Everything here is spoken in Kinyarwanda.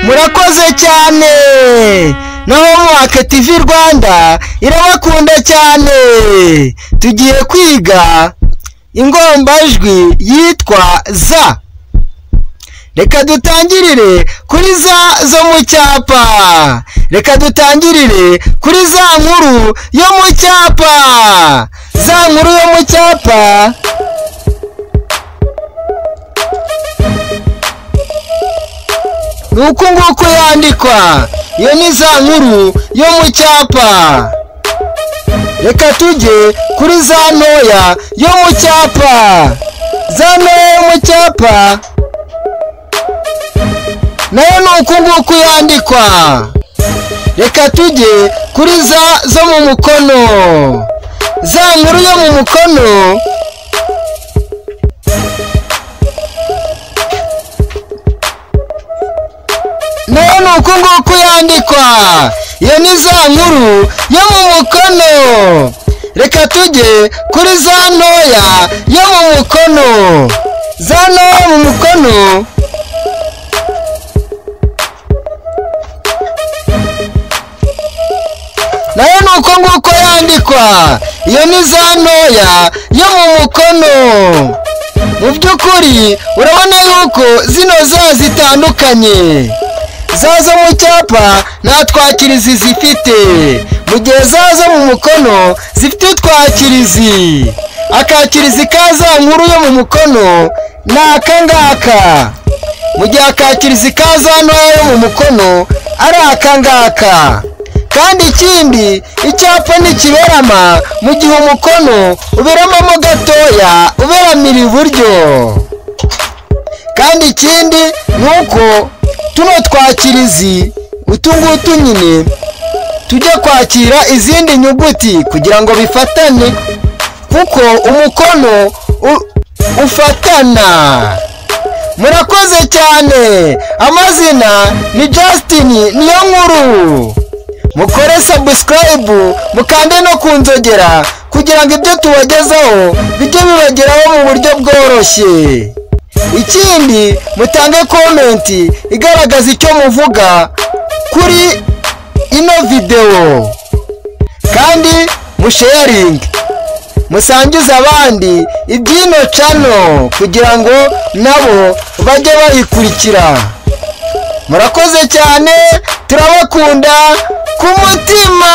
murakoze cyane. naho Mwaka TV Rwanda irabakunda cyane. Tugiye kwiga ingombajwi yitwa za. Reka dutangirire kuri za zo mu cyapa. Reka dutangirire kuri za nkuru yo mu cyapa. Za nkuru yo mu cyapa nuko nguko yandikwa. Iyo ni za nkuru yo mu cyapa. Reka tujye kuri za ntoya yo mu cyapa. Za ntoya yo mu cyapa nayo nuko nguko yandikwa. Reka tujye kuri za zo mu mukono. Za nkuru yo mu mukono nayo nuko nguko yandikwa. Iyo ni za nkuru yo mu mukono. Reka tujye kuri za ntoya yo mu mukono. Za ntoya mu mukono nayo nuko nguko yandikwa. Iyo ni za ntoya yo mu mukono. Mu by'ukuri urabona yuko zino za zitandukanye. Za zo mu cyapa nta twakirizi zifite, mu gihe za zo mu mukono zifite utwakirizi. Akakirizi ka za nkuru yo mu mukono ni aka ngaka, mu gihe akakirizi ka za ntoya yo mu mukono ari aka ngaka. Kandi ikindi, icyapa ntikiberama mu gihe umukono uberamamo gatoya, uberamira iburyo. Kandi ikindi ni uko tuno twakirizi utungutu nyine tujya kwakira izindi nyuguti kugira ngo bifatane, kuko umukono ufatana. Murakoze cyane. Amazina ni Justin niyo nkuru. Mukore subscribe, mukande no kunzogera kugira ngo ibyo tubagezaho bijye bibageraho mu buryo bworoshye. Ikindi, mutange comment igaragaza icyo muvuga kuri ino video, kandi musharing, musangize abandi ibyino channel kugira ngo nabo bajye bayikurikira. Murakoze cyane, turabakunda ku mutima.